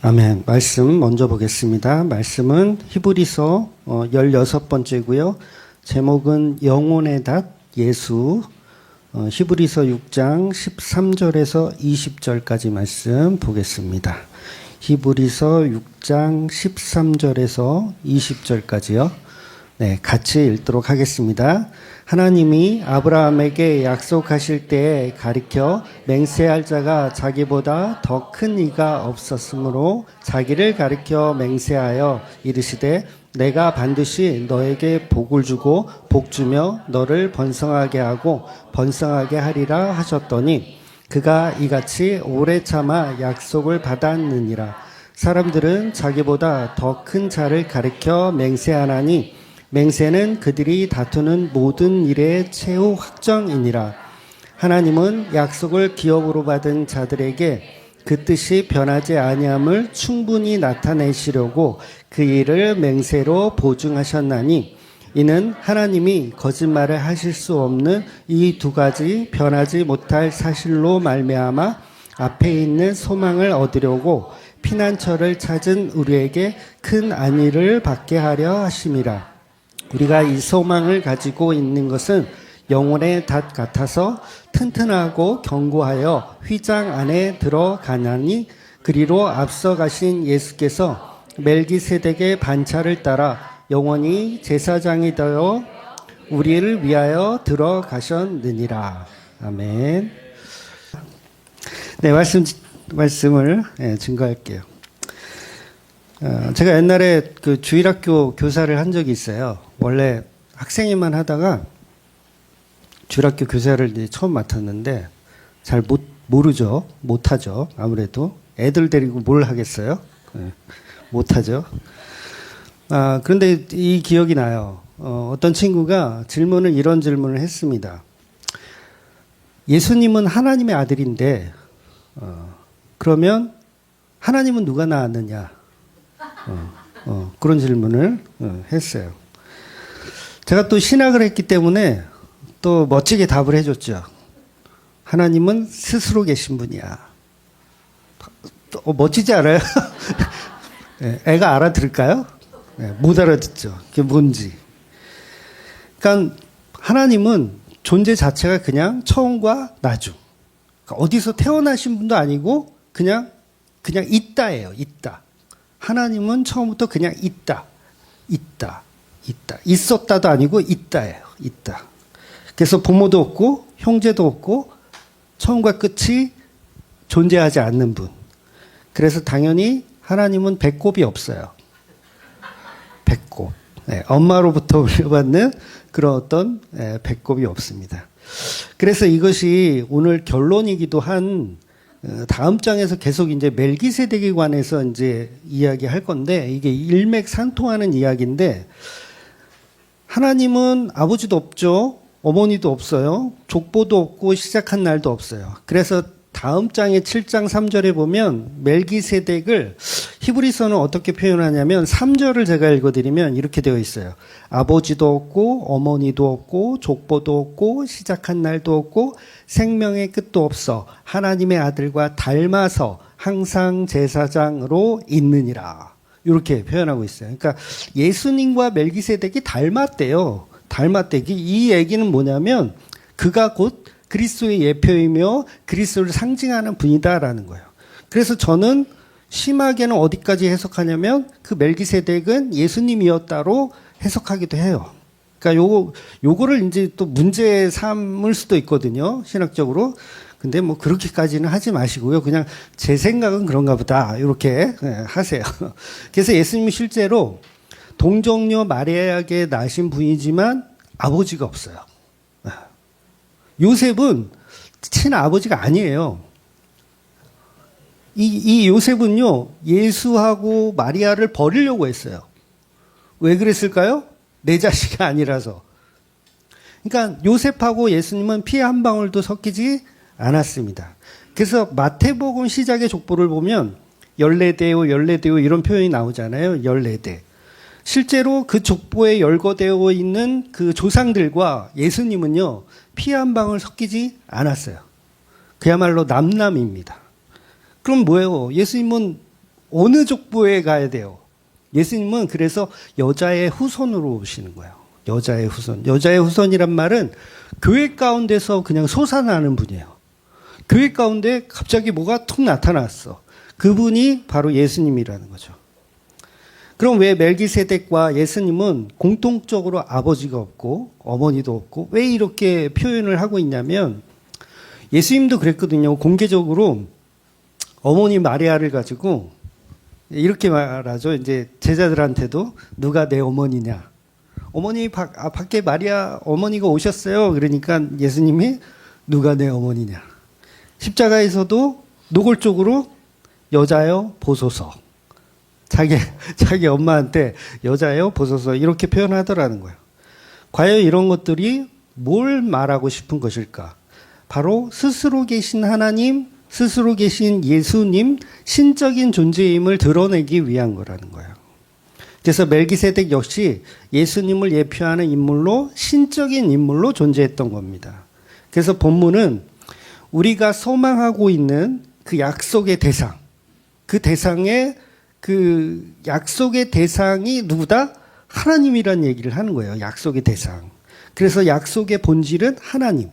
아멘. 말씀 먼저 보겠습니다. 말씀은 히브리서 16번째고요. 제목은 영혼의 닷 예수. 히브리서 6장 13절에서 20절까지 말씀 보겠습니다. 히브리서 6장 13절에서 20절까지요. 네, 같이 읽도록 하겠습니다. 하나님이 아브라함에게 약속하실 때에 가리켜 맹세할 자가 자기보다 더 큰 이가 없었으므로 자기를 가리켜 맹세하여 이르시되 내가 반드시 너에게 복을 주고 복 주며 너를 번성하게 하고 번성하게 하리라 하셨더니 그가 이같이 오래 참아 약속을 받았느니라. 사람들은 자기보다 더 큰 자를 가리켜 맹세하나니 맹세는 그들이 다투는 모든 일의 최후 확정이니라. 하나님은 약속을 기업으로 받은 자들에게 그 뜻이 변하지 아니함을 충분히 나타내시려고 그 일을 맹세로 보증하셨나니 이는 하나님이 거짓말을 하실 수 없는 이 두 가지 변하지 못할 사실로 말미암아 앞에 있는 소망을 얻으려고 피난처를 찾은 우리에게 큰 안위를 받게 하려 하심이라. 우리가 이 소망을 가지고 있는 것은 영혼의 닷 같아서 튼튼하고 견고하여 휘장 안에 들어가나니 그리로 앞서 가신 예수께서 멜기세덱의 반차를 따라 영원히 제사장이 되어 우리를 위하여 들어가셨느니라. 아멘. 네, 말씀을 증거할게요. 제가 옛날에 그 주일학교 교사를 한 적이 있어요. 원래 학생회만 하다가 주일학교 교사를 이제 처음 맡았는데 잘 모르죠. 못하죠. 아무래도 애들 데리고 뭘 하겠어요? 못하죠. 그런데 이 기억이 나요. 어떤 친구가 이런 질문을 했습니다. 예수님은 하나님의 아들인데 그러면 하나님은 누가 낳았느냐? 그런 질문을 했어요. 제가 또 신학을 했기 때문에 또 멋지게 답을 해줬죠. 하나님은 스스로 계신 분이야. 멋지지 않아요? 애가 알아들을까요? 못 알아듣죠. 그게 뭔지. 그러니까 하나님은 존재 자체가 그냥 처음과 나중. 그러니까 어디서 태어나신 분도 아니고 그냥 있다예요. 있다. 하나님은 처음부터 그냥 있다. 있었다도 아니고 있다예요. 있다. 그래서 부모도 없고 형제도 없고 처음과 끝이 존재하지 않는 분. 그래서 당연히 하나님은 배꼽이 없어요. 배꼽. 엄마로부터 물려받는 그런 어떤 배꼽이 없습니다. 그래서 이것이 오늘 결론이기도 한 다음 장에서 계속 이제 멜기세덱에 관해서 이제 이야기할 건데 이게 일맥상통하는 이야기인데 하나님은 아버지도 없죠. 어머니도 없어요. 족보도 없고 시작한 날도 없어요. 그래서 다음 장의 7장 3절에 보면 멜기세덱을 히브리서는 어떻게 표현하냐면 3절을 제가 읽어드리면 이렇게 되어 있어요. 아버지도 없고 어머니도 없고 족보도 없고 시작한 날도 없고 생명의 끝도 없어 하나님의 아들과 닮아서 항상 제사장으로 있느니라. 이렇게 표현하고 있어요. 그러니까 예수님과 멜기세덱이 닮았대요. 이 얘기는 뭐냐면 그가 곧 그리스도의 예표이며 그리스도를 상징하는 분이다라는 거예요. 그래서 저는 심하게는 어디까지 해석하냐면 그 멜기세덱은 예수님이었다로 해석하기도 해요. 그러니까 요거를 이제 또 문제 삼을 수도 있거든요. 신학적으로. 근데 뭐 그렇게까지는 하지 마시고요. 그냥 제 생각은 그런가 보다. 이렇게 하세요. 그래서 예수님이 실제로 동정녀 마리아에게 낳으신 분이지만 아버지가 없어요. 요셉은 친아버지가 아니에요. 이 요셉은요, 예수하고 마리아를 버리려고 했어요. 왜 그랬을까요? 내 자식이 아니라서. 그러니까 요셉하고 예수님은 피 한 방울도 섞이지 않았습니다. 그래서 마태복음 시작의 족보를 보면 14대요 이런 표현이 나오잖아요. 14대. 실제로 그 족보에 열거되어 있는 그 조상들과 예수님은요, 피 한 방울 섞이지 않았어요. 그야말로 남남입니다. 그럼 뭐예요? 예수님은 어느 족보에 가야 돼요? 예수님은 그래서 여자의 후손으로 오시는 거예요. 여자의 후손. 여자의 후손이란 말은 교회 가운데서 그냥 솟아나는 분이에요. 교회 가운데 갑자기 뭐가 툭 나타났어. 그분이 바로 예수님이라는 거죠. 그럼 왜 멜기세덱과 예수님은 공통적으로 아버지가 없고 어머니도 없고 왜 이렇게 표현을 하고 있냐면 예수님도 그랬거든요. 공개적으로 어머니 마리아를 가지고 이렇게 말하죠. 이제 제자들한테도 누가 내 어머니냐. 어머니 밖에 마리아 어머니가 오셨어요. 그러니까 예수님이 누가 내 어머니냐. 십자가에서도 노골적으로 여자여 보소서. 자기 엄마한테 여자여 보소서 이렇게 표현하더라는 거예요. 과연 이런 것들이 뭘 말하고 싶은 것일까? 바로 스스로 계신 하나님, 스스로 계신 예수님, 신적인 존재임을 드러내기 위한 거라는 거예요. 그래서 멜기세덱 역시 예수님을 예표하는 인물로 신적인 인물로 존재했던 겁니다. 그래서 본문은 우리가 소망하고 있는 그 약속의 대상, 그 대상의 그 약속의 대상이 누구다? 하나님이란 얘기를 하는 거예요. 약속의 대상. 그래서 약속의 본질은 하나님.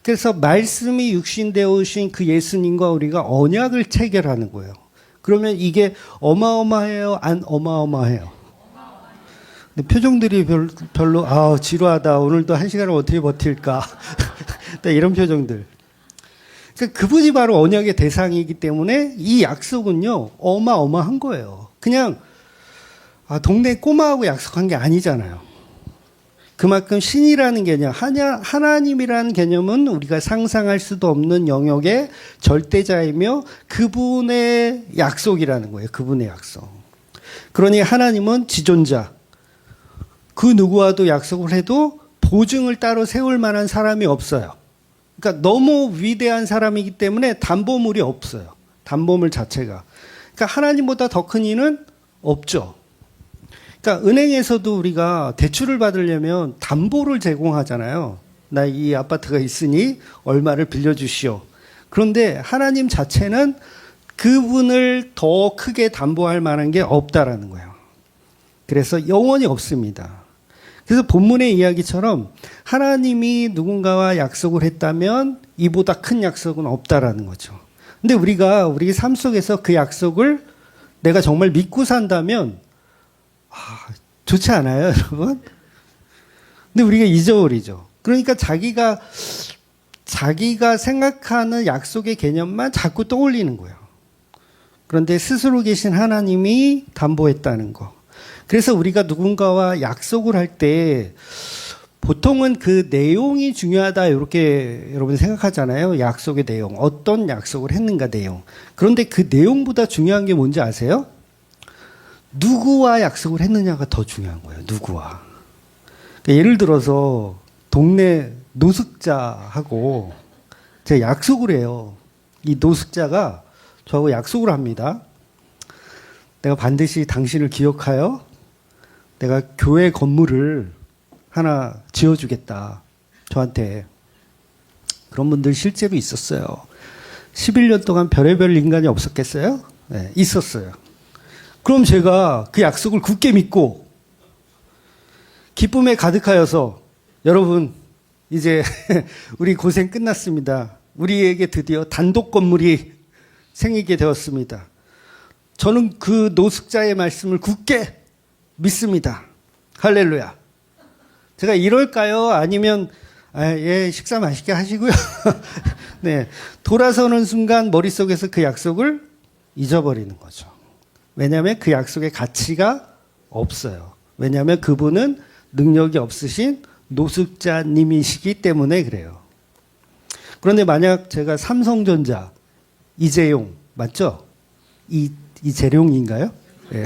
그래서 말씀이 육신되어 오신 그 예수님과 우리가 언약을 체결하는 거예요. 그러면 이게 어마어마해요? 안 어마어마해요? 근데 표정들이 별로 지루하다. 오늘도 한 시간을 어떻게 버틸까? 이런 표정들. 그러니까 그분이 바로 언약의 대상이기 때문에 이 약속은요, 어마어마한 거예요. 그냥, 동네 꼬마하고 약속한 게 아니잖아요. 그만큼 신이라는 개념, 하나님이라는 개념은 우리가 상상할 수도 없는 영역의 절대자이며 그분의 약속이라는 거예요. 그분의 약속. 그러니 하나님은 지존자. 그 누구와도 약속을 해도 보증을 따로 세울 만한 사람이 없어요. 그러니까 너무 위대한 사람이기 때문에 담보물이 없어요. 담보물 자체가. 그러니까 하나님보다 더 큰 이는 없죠. 그러니까 은행에서도 우리가 대출을 받으려면 담보를 제공하잖아요. 나 이 아파트가 있으니 얼마를 빌려주시오. 그런데 하나님 자체는 그분을 더 크게 담보할 만한 게 없다라는 거예요. 그래서 영원히 없습니다. 그래서 본문의 이야기처럼 하나님이 누군가와 약속을 했다면 이보다 큰 약속은 없다라는 거죠. 근데 우리가 우리 삶 속에서 그 약속을 내가 정말 믿고 산다면 좋지 않아요, 여러분? 근데 우리가 잊어버리죠. 그러니까 자기가 생각하는 약속의 개념만 자꾸 떠올리는 거예요. 그런데 스스로 계신 하나님이 담보했다는 거. 그래서 우리가 누군가와 약속을 할 때 보통은 그 내용이 중요하다 이렇게 여러분 생각하잖아요. 약속의 내용. 어떤 약속을 했는가 내용. 그런데 그 내용보다 중요한 게 뭔지 아세요? 누구와 약속을 했느냐가 더 중요한 거예요. 누구와. 그러니까 예를 들어서 동네 노숙자하고 제가 약속을 해요. 이 노숙자가 저하고 약속을 합니다. 내가 반드시 당신을 기억하여 내가 교회 건물을 하나 지어주겠다. 저한테. 그런 분들 실제로 있었어요. 11년 동안 별의별 인간이 없었겠어요? 네, 있었어요. 그럼 제가 그 약속을 굳게 믿고 기쁨에 가득하여서 여러분 이제 우리 고생 끝났습니다. 우리에게 드디어 단독 건물이 생기게 되었습니다. 저는 그 노숙자의 말씀을 굳게 믿습니다. 할렐루야. 제가 이럴까요? 아니면 예, 식사 맛있게 하시고요. 네, 돌아서는 순간 머릿속에서 그 약속을 잊어버리는 거죠. 왜냐하면 그 약속의 가치가 없어요. 왜냐하면 그분은 능력이 없으신 노숙자님이시기 때문에 그래요. 그런데 만약 제가 삼성전자 이재용 맞죠? 이재룡인가요? 네.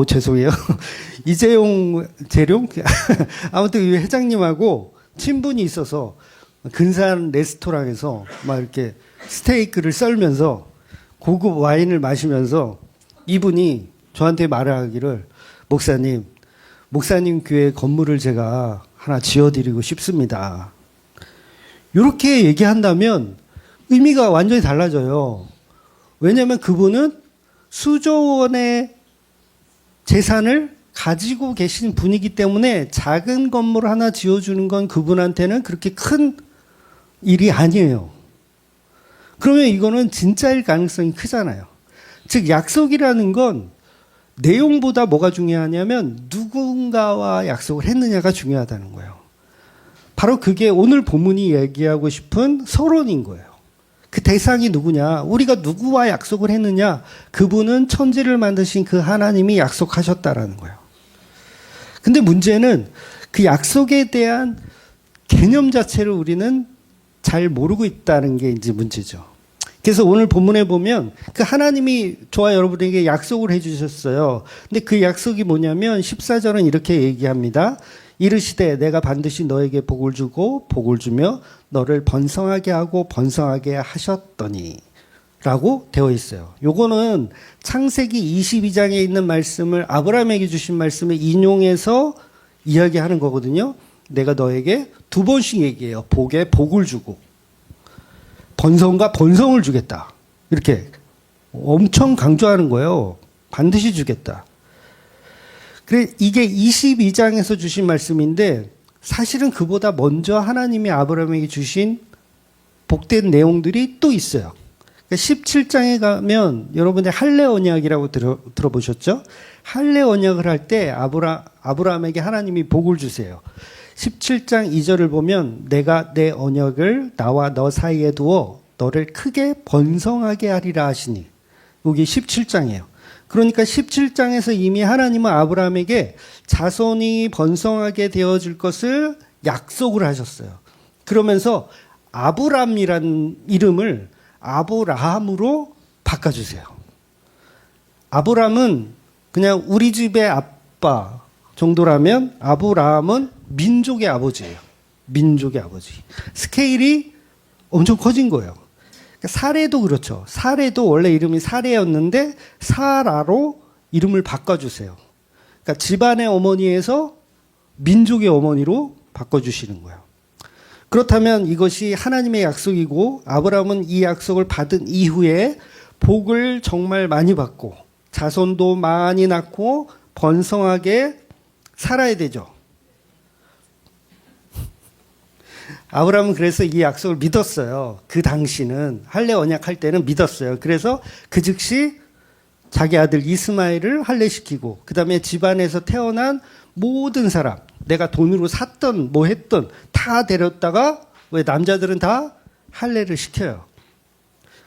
죄송해요. 이재용 재룡 아무튼 이 회장님하고 친분이 있어서 근사한 레스토랑에서 막 이렇게 스테이크를 썰면서 고급 와인을 마시면서 이분이 저한테 말하기를 목사님 교회 건물을 제가 하나 지어드리고 싶습니다. 이렇게 얘기한다면 의미가 완전히 달라져요. 왜냐하면 그분은 수조 원의 재산을 가지고 계신 분이기 때문에 작은 건물 하나 지어주는 건 그분한테는 그렇게 큰 일이 아니에요. 그러면 이거는 진짜일 가능성이 크잖아요. 즉 약속이라는 건 내용보다 뭐가 중요하냐면 누군가와 약속을 했느냐가 중요하다는 거예요. 바로 그게 오늘 본문이 얘기하고 싶은 서론인 거예요. 그 대상이 누구냐? 우리가 누구와 약속을 했느냐? 그분은 천지를 만드신 그 하나님이 약속하셨다라는 거예요. 근데 문제는 그 약속에 대한 개념 자체를 우리는 잘 모르고 있다는 게 이제 문제죠. 그래서 오늘 본문에 보면 그 하나님이 저와 여러분에게 약속을 해주셨어요. 근데 그 약속이 뭐냐면 14절은 이렇게 얘기합니다. 이르시되 내가 반드시 너에게 복을 주고 복을 주며 너를 번성하게 하고 번성하게 하셨더니 라고 되어 있어요. 요거는 창세기 22장에 있는 말씀을 아브라함에게 주신 말씀을 인용해서 이야기하는 거거든요. 내가 너에게 두 번씩 얘기해요. 복에 복을 주고 번성과 번성을 주겠다. 이렇게 엄청 강조하는 거예요. 반드시 주겠다. 그래 이게 22장에서 주신 말씀인데 사실은 그보다 먼저 하나님이 아브라함에게 주신 복된 내용들이 또 있어요. 17장에 가면 여러분들 할례 언약이라고 들어보셨죠? 할례 언약을 할 때 아브라함에게 하나님이 복을 주세요. 17장 2절을 보면 내가 내 언약을 나와 너 사이에 두어 너를 크게 번성하게 하리라 하시니 여기 17장이에요. 그러니까 17장에서 이미 하나님은 아브라함에게 자손이 번성하게 되어질 것을 약속을 하셨어요. 그러면서 아브람이라는 이름을 아브라함으로 바꿔주세요. 아브람은 그냥 우리 집의 아빠 정도라면 아브라함은 민족의 아버지예요. 민족의 아버지. 스케일이 엄청 커진 거예요. 사레도 그렇죠. 사레도 원래 이름이 사레였는데 사라로 이름을 바꿔주세요. 그러니까 집안의 어머니에서 민족의 어머니로 바꿔주시는 거예요. 그렇다면 이것이 하나님의 약속이고 아브라함은 이 약속을 받은 이후에 복을 정말 많이 받고 자손도 많이 낳고 번성하게 살아야 되죠. 아브라함은 그래서 이 약속을 믿었어요. 그 당시는 할례 언약할 때는 믿었어요. 그래서 그 즉시 자기 아들 이스마엘을 할례시키고 그 다음에 집안에서 태어난 모든 사람 내가 돈으로 샀던 뭐 했던 다 데렸다가 왜 남자들은 다 할례를 시켜요.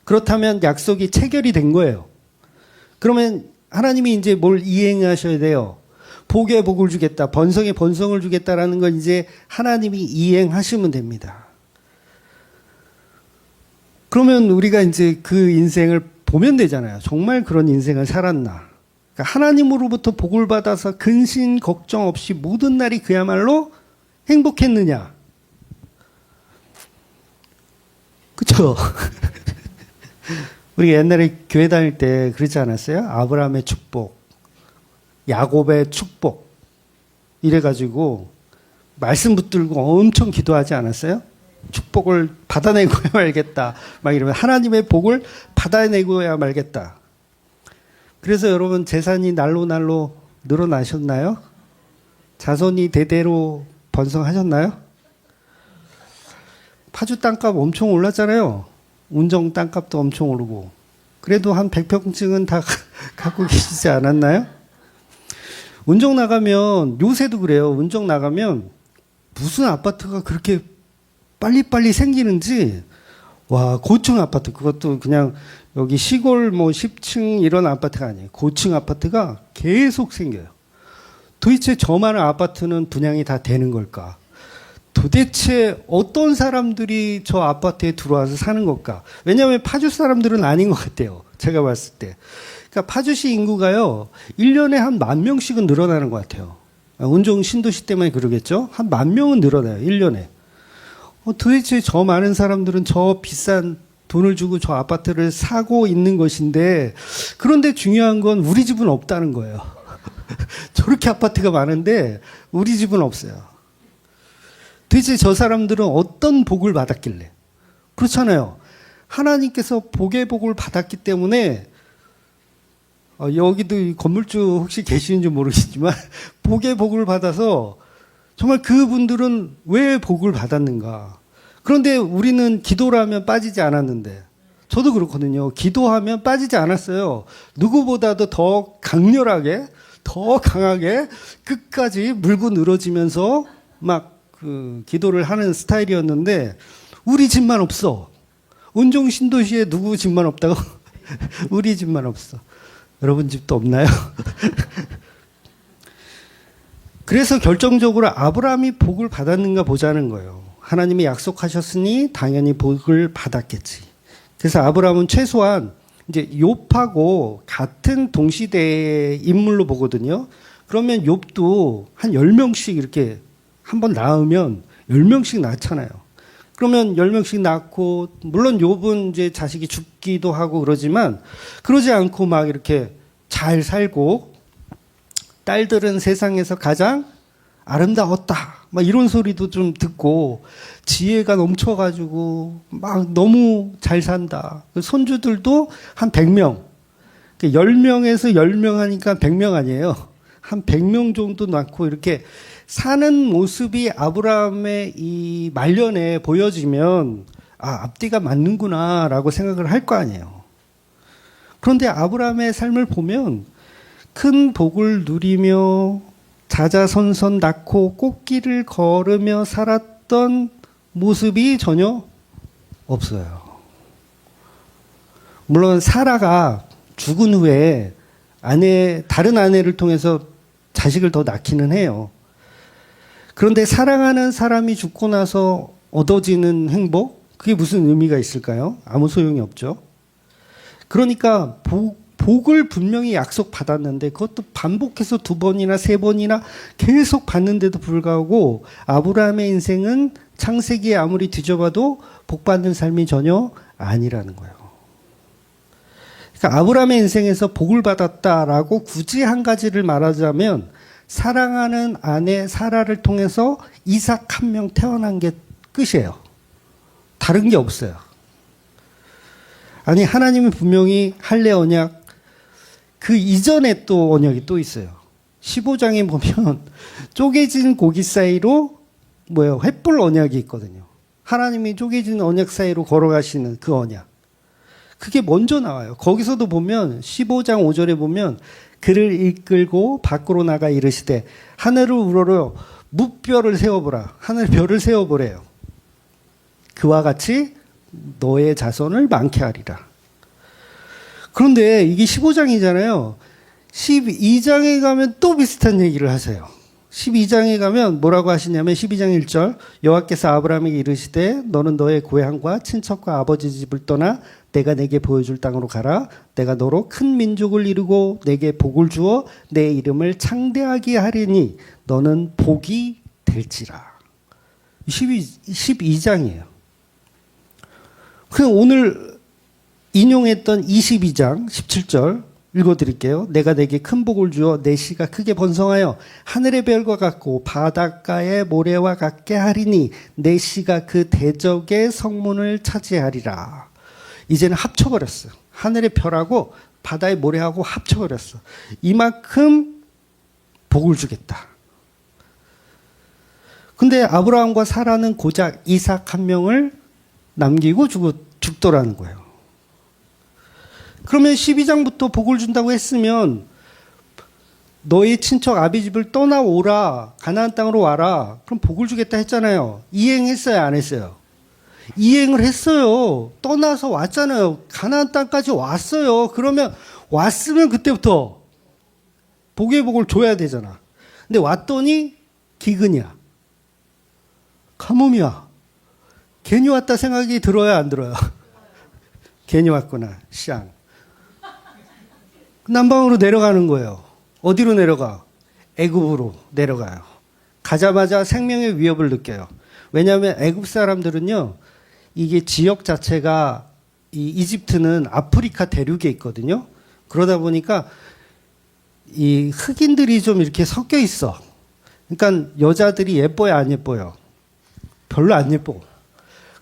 그렇다면 약속이 체결이 된 거예요. 그러면 하나님이 이제 뭘 이행하셔야 돼요? 복에 복을 주겠다. 번성에 번성을 주겠다라는 건 이제 하나님이 이행하시면 됩니다. 그러면 우리가 이제 그 인생을 보면 되잖아요. 정말 그런 인생을 살았나. 그러니까 하나님으로부터 복을 받아서 근심 걱정 없이 모든 날이 그야말로 행복했느냐. 그렇죠? 우리 옛날에 교회 다닐 때 그러지 않았어요? 아브라함의 축복. 야곱의 축복 이래가지고 말씀 붙들고 엄청 기도하지 않았어요? 축복을 받아내고야 말겠다 막 이러면 하나님의 복을 받아내고야 말겠다. 그래서 여러분 재산이 날로 날로 늘어나셨나요? 자손이 대대로 번성하셨나요? 파주 땅값 엄청 올랐잖아요. 운정 땅값도 엄청 오르고 그래도 한 100평쯤은 다 갖고 계시지 않았나요? 운정 나가면 요새도 그래요. 운정 나가면 무슨 아파트가 그렇게 빨리빨리 생기는지 와 고층 아파트 그것도 그냥 여기 시골 뭐 10층 이런 아파트가 아니에요. 고층 아파트가 계속 생겨요. 도대체 저 많은 아파트는 분양이 다 되는 걸까? 도대체 어떤 사람들이 저 아파트에 들어와서 사는 걸까? 왜냐하면 파주 사람들은 아닌 것 같아요. 제가 봤을 때. 그러니까 파주시 인구가요, 1년에 한 10,000명씩은 늘어나는 것 같아요. 운정 신도시 때문에 그러겠죠? 한 10,000명은 늘어나요, 1년에. 도대체 저 많은 사람들은 저 비싼 돈을 주고 저 아파트를 사고 있는 것인데, 그런데 중요한 건 우리 집은 없다는 거예요. 저렇게 아파트가 많은데, 우리 집은 없어요. 도대체 저 사람들은 어떤 복을 받았길래? 그렇잖아요. 하나님께서 복의 복을 받았기 때문에 여기도 이 건물주 혹시 계시는지 모르겠지만 복의 복을 받아서 정말 그분들은 왜 복을 받았는가. 그런데 우리는 기도라면 빠지지 않았는데 저도 그렇거든요. 기도하면 빠지지 않았어요. 누구보다도 더 강렬하게 더 강하게 끝까지 물고 늘어지면서 막 그 기도를 하는 스타일이었는데 우리 집만 없어. 온종 신도시에 누구 집만 없다고? 우리 집만 없어. 여러분 집도 없나요? 그래서 결정적으로 아브라함이 복을 받았는가 보자는 거예요. 하나님이 약속하셨으니 당연히 복을 받았겠지. 그래서 아브라함은 최소한 이제 욥하고 같은 동시대의 인물로 보거든요. 그러면 욥도 한 10명씩 이렇게 한번 낳으면 10명씩 낳잖아요. 그러면 10명씩 낳고, 물론 욥은 이제 자식이 죽기도 하고 그러지만, 그러지 않고 막 이렇게 잘 살고, 딸들은 세상에서 가장 아름다웠다. 막 이런 소리도 좀 듣고, 지혜가 넘쳐가지고, 막 너무 잘 산다. 손주들도 한 100명. 10명에서 10명 하니까 100명 아니에요. 한 100명 정도 낳고 이렇게 사는 모습이 아브라함의 이 말년에 보여지면 앞뒤가 맞는구나라고 생각을 할 거 아니에요. 그런데 아브라함의 삶을 보면 큰 복을 누리며 자자손손 낳고 꽃길을 걸으며 살았던 모습이 전혀 없어요. 물론 사라가 죽은 후에 다른 아내를 통해서 자식을 더 낳기는 해요. 그런데 사랑하는 사람이 죽고 나서 얻어지는 행복? 그게 무슨 의미가 있을까요? 아무 소용이 없죠. 그러니까 복을 분명히 약속받았는데 그것도 반복해서 2번이나 3번이나 계속 받는데도 불구하고 아브라함의 인생은 창세기에 아무리 뒤져봐도 복받는 삶이 전혀 아니라는 거예요. 그러니까 아브라함의 인생에서 복을 받았다라고 굳이 한 가지를 말하자면 사랑하는 아내 사라를 통해서 이삭 한 명 태어난 게 끝이에요. 다른 게 없어요. 아니 하나님이 분명히 할례 언약 그 이전에 또 언약이 또 있어요. 15장에 보면 쪼개진 고기 사이로 횃불 언약이 있거든요. 하나님이 쪼개진 언약 사이로 걸어가시는 그 언약. 그게 먼저 나와요. 거기서도 보면 15장 5절에 보면 그를 이끌고 밖으로 나가 이르시되 하늘을 우러러 무별을 세워보라. 하늘 별을 세워보래요. 그와 같이 너의 자손을 많게 하리라. 그런데 이게 15장이잖아요. 12장에 가면 또 비슷한 얘기를 하세요. 12장에 가면 뭐라고 하시냐면 12장 1절 여호와께서 아브라함에게 이르시되 너는 너의 고향과 친척과 아버지 집을 떠나 내가 내게 보여줄 땅으로 가라. 내가 너로 큰 민족을 이루고 내게 복을 주어 내 이름을 창대하게 하리니 너는 복이 될지라. 12장이에요. 그럼 오늘 인용했던 22장 17절 읽어드릴게요. 내가 내게 큰 복을 주어 내 씨가 크게 번성하여 하늘의 별과 같고 바닷가의 모래와 같게 하리니 내 씨가 그 대적의 성문을 차지하리라. 이제는 합쳐버렸어요. 하늘의 별하고 바다의 모래하고 합쳐버렸어. 이만큼 복을 주겠다. 근데 아브라함과 사라는 고작 이삭 한 명을 남기고 죽더라는 거예요. 그러면 12장부터 복을 준다고 했으면 너의 친척 아비 집을 떠나오라. 가나안 땅으로 와라. 그럼 복을 주겠다 했잖아요. 이행했어요? 안 했어요? 이행을 했어요. 떠나서 왔잖아요. 가나안 땅까지 왔어요. 그러면 왔으면 그때부터 복의 복을 줘야 되잖아. 근데 왔더니 기근이야. 가뭄이야. 괜히 왔다 생각이 들어야 안 들어요? 괜히 왔구나. 샹. 남방으로 내려가는 거예요. 어디로 내려가? 애굽으로 내려가요. 가자마자 생명의 위협을 느껴요. 왜냐하면 애굽 사람들은요. 이게 지역 자체가 이집트는 아프리카 대륙에 있거든요. 그러다 보니까 이 흑인들이 좀 이렇게 섞여 있어. 그러니까 여자들이 예뻐요, 안 예뻐요? 별로 안 예뻐.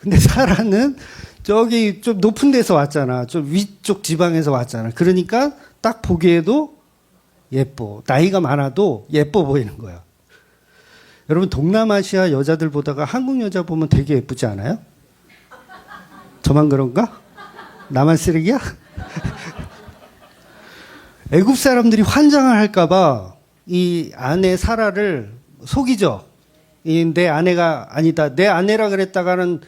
근데 사라는 저기 좀 높은 데서 왔잖아. 좀 위쪽 지방에서 왔잖아. 그러니까 딱 보기에도 예뻐. 나이가 많아도 예뻐 보이는 거야. 여러분 동남아시아 여자들 보다가 한국 여자 보면 되게 예쁘지 않아요? 저만 그런가? 나만 쓰레기야? 애굽 사람들이 환장을 할까봐 이 아내 사라를 속이죠. 내 아내가 아니다. 내 아내라 그랬다가는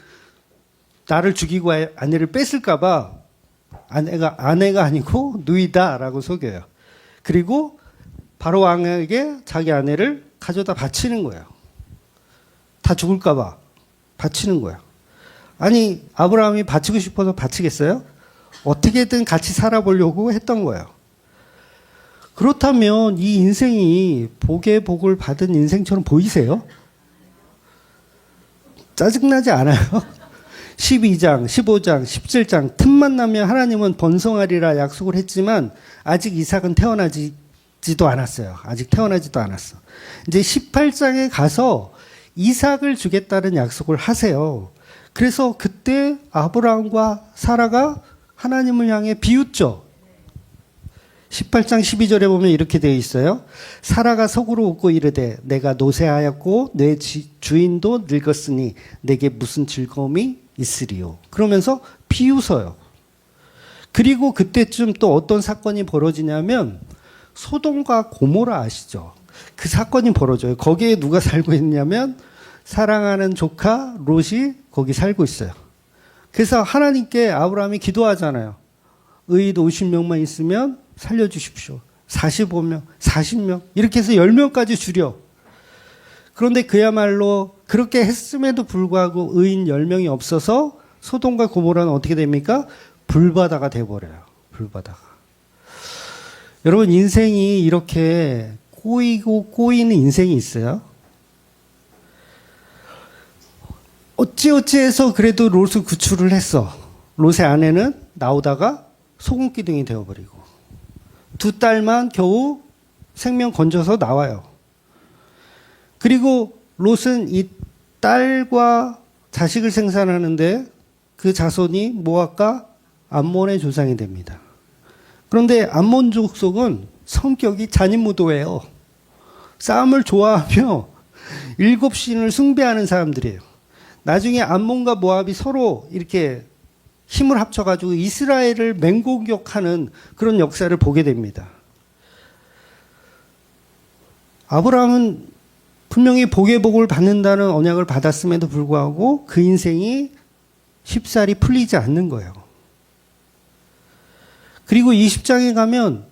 나를 죽이고 아내를 뺏을까봐 아내가 아니고 누이다라고 속여요. 그리고 바로 왕에게 자기 아내를 가져다 바치는 거예요. 다 죽을까봐 바치는 거예요. 아니 아브라함이 바치고 싶어서 바치겠어요? 어떻게든 같이 살아보려고 했던 거예요. 그렇다면 이 인생이 복의 복을 받은 인생처럼 보이세요? 짜증나지 않아요? 12장, 15장, 17장 틈만 나면 하나님은 번성하리라 약속을 했지만 아직 이삭은 태어나지도 않았어요. 아직 태어나지도 않았어. 이제 18장에 가서 이삭을 주겠다는 약속을 하세요. 그래서 그때 아브라함과 사라가 하나님을 향해 비웃죠. 18장 12절에 보면 이렇게 되어 있어요. 사라가 속으로 웃고 이르되 내가 노쇠하였고 내 주인도 늙었으니 내게 무슨 즐거움이 있으리요. 그러면서 비웃어요. 그리고 그때쯤 또 어떤 사건이 벌어지냐면 소돔과 고모라 아시죠? 그 사건이 벌어져요. 거기에 누가 살고 있냐면 사랑하는 조카 롯이 거기 살고 있어요. 그래서 하나님께 아브라함이 기도하잖아요. 의인 50명만 있으면 살려주십시오. 45명, 40명 이렇게 해서 10명까지 줄여. 그런데 그야말로 그렇게 했음에도 불구하고 의인 10명이 없어서 소돔과 고모라는 어떻게 됩니까? 불바다가 돼버려요. 불바다가. 여러분 인생이 이렇게 꼬이고 꼬이는 인생이 있어요. 어찌어찌해서 그래도 롯을 구출을 했어. 롯의 아내는 나오다가 소금기둥이 되어버리고 2달만 겨우 생명 건져서 나와요. 그리고 롯은 이 딸과 자식을 생산하는데 그 자손이 모압과 암몬의 조상이 됩니다. 그런데 암몬 족속은 성격이 잔인무도해요. 싸움을 좋아하며 7신을 숭배하는 사람들이에요. 나중에 암몬과 모압이 서로 이렇게 힘을 합쳐가지고 이스라엘을 맹공격하는 그런 역사를 보게 됩니다. 아브라함은 분명히 복의 복을 받는다는 언약을 받았음에도 불구하고 그 인생이 쉽사리 풀리지 않는 거예요. 그리고 20장에 가면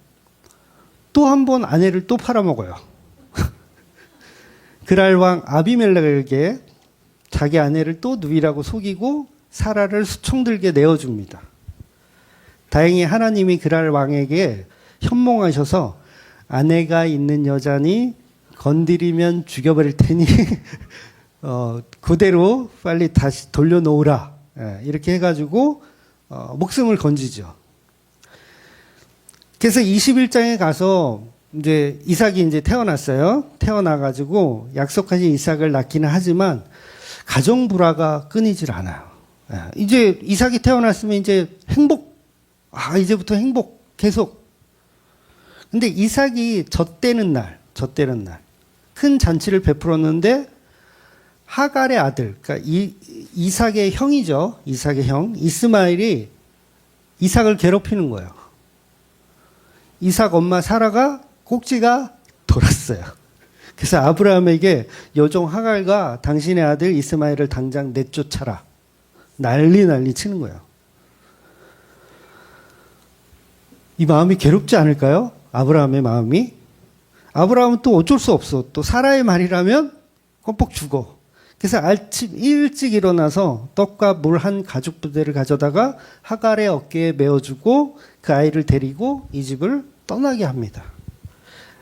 또 한 번 아내를 또 팔아먹어요. 그랄 왕 아비멜렉에게 자기 아내를 또 누이라고 속이고 사라를 수총들게 내어줍니다. 다행히 하나님이 그랄 왕에게 현몽하셔서 아내가 있는 여자니 건드리면 죽여버릴 테니 그대로 빨리 다시 돌려놓으라. 이렇게 해가지고 목숨을 건지죠. 그래서 21장에 가서 이제 이삭이 이제 태어났어요. 태어나가지고 약속하신 이삭을 낳기는 하지만 가정 불화가 끊이질 않아요. 이제 이삭이 태어났으면 이제 이제부터 행복 계속. 근데 이삭이 젖대는 날 큰 잔치를 베풀었는데 하갈의 아들, 그러니까 이삭의 형이죠. 이삭의 형 이스마엘이 이삭을 괴롭히는 거예요. 이삭 엄마 사라가 꼭지가 돌았어요. 그래서 아브라함에게 여종 하갈과 당신의 아들 이스마엘을 당장 내쫓아라. 난리 치는 거예요. 이 마음이 괴롭지 않을까요? 아브라함의 마음이. 아브라함은 또 어쩔 수 없어. 또 사라의 말이라면 껌뻑 죽어. 그래서 아침 일찍 일어나서 떡과 물 한 가죽 부대를 가져다가 하갈의 어깨에 메어주고 그 아이를 데리고 이 집을 떠나게 합니다.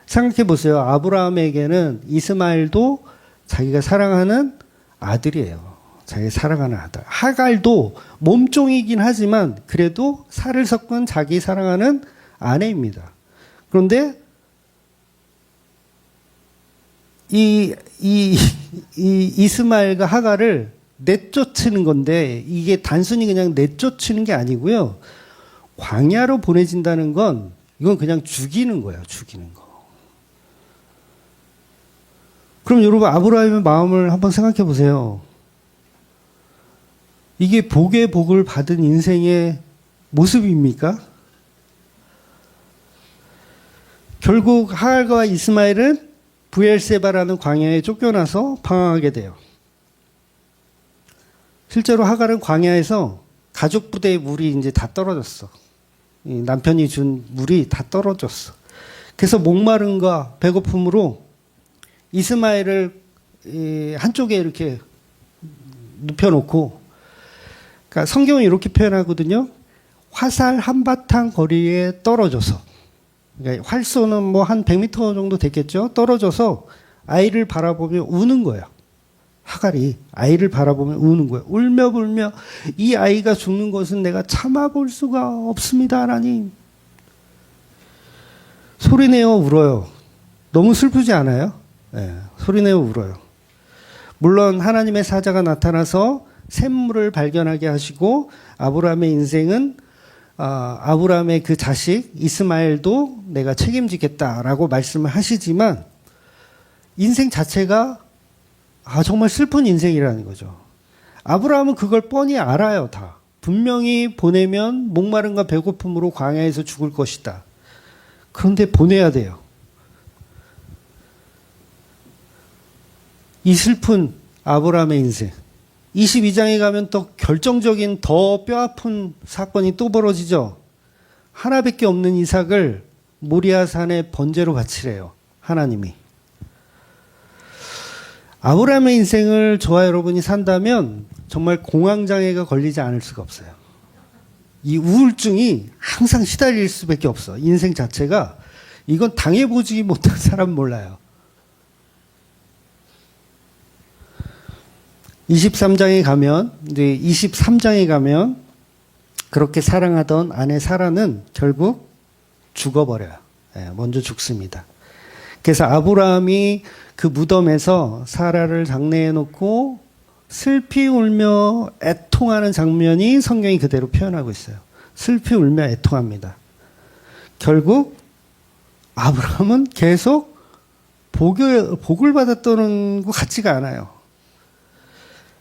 생각해 보세요. 아브라함에게는 이스마엘도 자기가 사랑하는 아들이에요. 자기가 사랑하는 아들. 하갈도 몸종이긴 하지만 그래도 살을 섞은 자기 사랑하는 아내입니다. 그런데 이 이스마엘과 하갈을 내쫓는 건데 이게 단순히 그냥 내쫓는 게 아니고요. 광야로 보내진다는 건 이건 그냥 죽이는 거예요. 죽이는 거. 그럼 여러분 아브라함의 마음을 한번 생각해 보세요. 이게 복의 복을 받은 인생의 모습입니까? 결국 하갈과 이스마엘은 브엘세바라는 광야에 쫓겨나서 방황하게 돼요. 실제로 하갈은 광야에서 가족 부대의 물이 이제 다 떨어졌어. 남편이 준 물이 다 떨어졌어. 그래서 목마름과 배고픔으로 이스마엘을 한쪽에 이렇게 눕혀놓고, 그러니까 성경은 이렇게 표현하거든요. 화살 한바탕 거리에 떨어져서, 그러니까 활쏘는 뭐 한 100m 정도 됐겠죠. 떨어져서 아이를 바라보며 우는 거예요. 하갈이 아이를 바라보며 우는 거예요. 울며 불며 이 아이가 죽는 것은 내가 참아볼 수가 없습니다, 하나님. 소리내어 울어요. 너무 슬프지 않아요? 네, 소리내어 울어요. 물론 하나님의 사자가 나타나서 샘물을 발견하게 하시고 아브라함의 인생은 아브라함의 그 자식 이스마엘도 내가 책임지겠다라고 말씀을 하시지만 인생 자체가 정말 슬픈 인생이라는 거죠. 아브라함은 그걸 뻔히 알아요, 다. 분명히 보내면 목마름과 배고픔으로 광야에서 죽을 것이다. 그런데 보내야 돼요. 이 슬픈 아브라함의 인생. 22장에 가면 또 결정적인 더 뼈아픈 사건이 또 벌어지죠. 하나밖에 없는 이삭을 모리아산에 번제로 바치래요. 하나님이. 아브라함의 인생을 저와 여러분이 산다면 정말 공황장애가 걸리지 않을 수가 없어요. 이 우울증이 항상 시달릴 수밖에 없어. 인생 자체가. 이건 당해보지 못한 사람 몰라요. 23장에 가면 그렇게 사랑하던 아내 사라는 결국 죽어버려요. 먼저 죽습니다. 그래서 아브라함이 그 무덤에서 사라를 장례해 놓고 슬피 울며 애통하는 장면이 성경이 그대로 표현하고 있어요. 슬피 울며 애통합니다. 결국 아브라함은 계속 복을 받았던 것 같지가 않아요.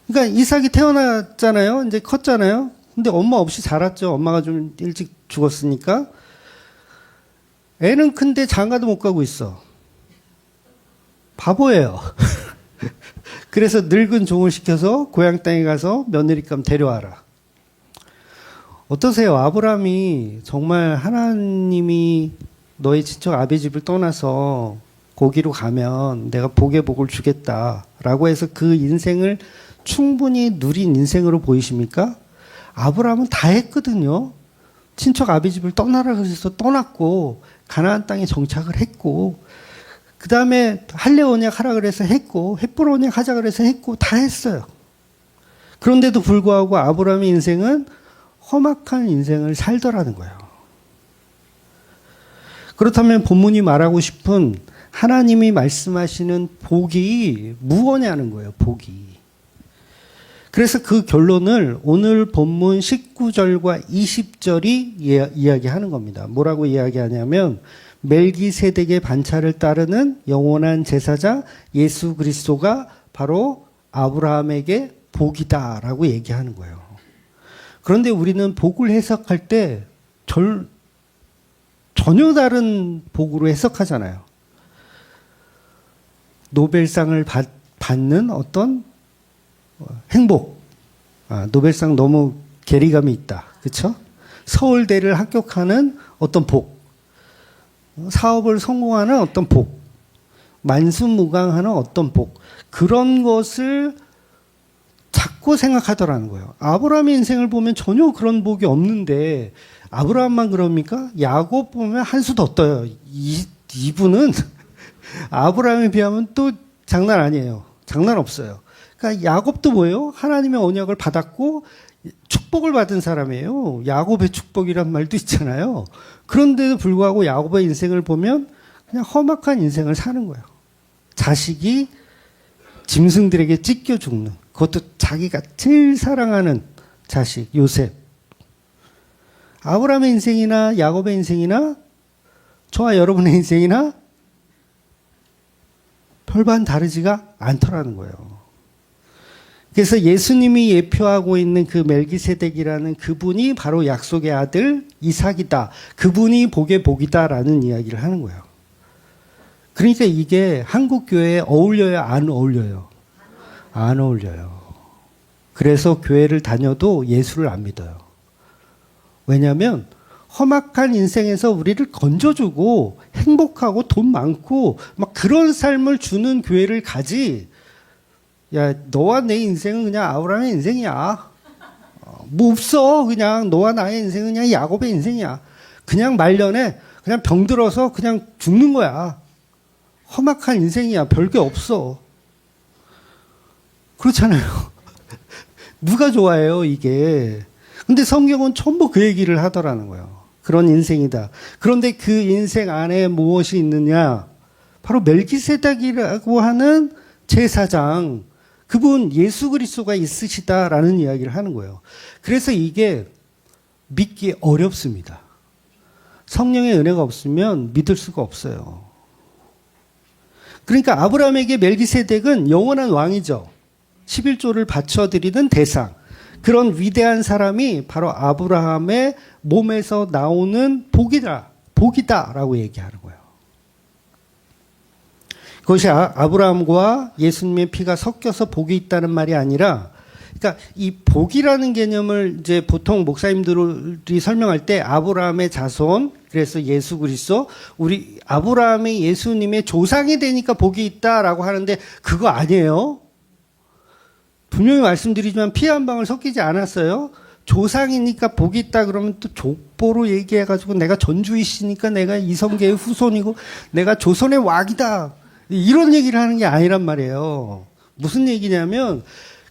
그러니까 이삭이 태어났잖아요. 이제 컸잖아요. 근데 엄마 없이 자랐죠. 엄마가 좀 일찍 죽었으니까. 애는 큰데 장가도 못 가고 있어. 바보예요. 그래서 늙은 종을 시켜서 고향 땅에 가서 며느리감 데려와라. 어떠세요? 아브라함이 정말 하나님이 너의 친척 아비 집을 떠나서 거기로 가면 내가 복의 복을 주겠다라고 해서 그 인생을 충분히 누린 인생으로 보이십니까? 아브라함은 다 했거든요. 친척 아비 집을 떠나라 그래서 떠났고 가나안 땅에 정착을 했고 그 다음에 할례 언약 하라 그래서 했고 헷불 언약 하자 그래서 했고 다 했어요. 그런데도 불구하고 아브라함의 인생은 험악한 인생을 살더라는 거예요. 그렇다면 본문이 말하고 싶은 하나님이 말씀하시는 복이 무엇냐는 거예요. 복이. 그래서 그 결론을 오늘 본문 19절과 20절이 이야기하는 겁니다. 뭐라고 이야기하냐면 멜기세덱의 반차를 따르는 영원한 제사자 예수 그리스도가 바로 아브라함에게 복이다라고 얘기하는 거예요. 그런데 우리는 복을 해석할 때 전혀 다른 복으로 해석하잖아요. 노벨상을 받는 어떤 행복. 노벨상 너무 괴리감이 있다. 그렇죠? 서울대를 합격하는 어떤 복. 사업을 성공하는 어떤 복. 만수무강하는 어떤 복. 그런 것을 자꾸 생각하더라는 거예요. 아브라함의 인생을 보면 전혀 그런 복이 없는데 아브라함만 그럽니까? 야곱 보면 한 수 더 떠요. 이분은 아브라함에 비하면 또 장난 아니에요. 장난 없어요. 그러니까 야곱도 뭐예요? 하나님의 언약을 받았고 축복을 받은 사람이에요. 야곱의 축복이란 말도 있잖아요. 그런데도 불구하고 야곱의 인생을 보면 그냥 험악한 인생을 사는 거예요. 자식이 짐승들에게 찢겨 죽는, 그것도 자기가 제일 사랑하는 자식 요셉. 아브라함의 인생이나 야곱의 인생이나 저와 여러분의 인생이나 별반 다르지가 않더라는 거예요. 그래서 예수님이 예표하고 있는 그 멜기세덱이라는 그분이 바로 약속의 아들 이삭이다. 그분이 복의 복이다라는 이야기를 하는 거예요. 그러니까 이게 한국 교회에 어울려요, 안 어울려요? 안 어울려요. 그래서 교회를 다녀도 예수를 안 믿어요. 왜냐하면 험악한 인생에서 우리를 건져주고 행복하고 돈 많고 막 그런 삶을 주는 교회를 가지. 야, 너와 내 인생은 그냥 아브라함의 인생이야. 뭐 없어. 그냥 너와 나의 인생은 그냥 야곱의 인생이야. 그냥 말년에 그냥 병들어서 그냥 죽는 거야. 험악한 인생이야. 별게 없어. 그렇잖아요. 누가 좋아해요, 이게. 근데 성경은 전부 그 얘기를 하더라는 거예요. 그런 인생이다. 그런데 그 인생 안에 무엇이 있느냐? 바로 멜기세덱이라고 하는 제사장. 그분 예수 그리스도가 있으시다라는 이야기를 하는 거예요. 그래서 이게 믿기 어렵습니다. 성령의 은혜가 없으면 믿을 수가 없어요. 그러니까 아브라함에게 멜기세덱은 영원한 왕이죠. 11조를 바쳐드리는 대상. 그런 위대한 사람이 바로 아브라함의 몸에서 나오는 복이다라고 얘기하는 거예요. 그것이 아브라함과 예수님의 피가 섞여서 복이 있다는 말이 아니라, 그러니까 이 복이라는 개념을 이제 보통 목사님들이 설명할 때 아브라함의 자손, 그래서 예수 그리스도, 우리 아브라함이 예수님의 조상이 되니까 복이 있다라고 하는데 그거 아니에요. 분명히 말씀드리지만 피 한 방울 섞이지 않았어요. 조상이니까 복이 있다 그러면 또 족보로 얘기해가지고 내가 전주이시니까 내가 이성계의 후손이고 내가 조선의 왕이다. 이런 얘기를 하는 게 아니란 말이에요. 무슨 얘기냐면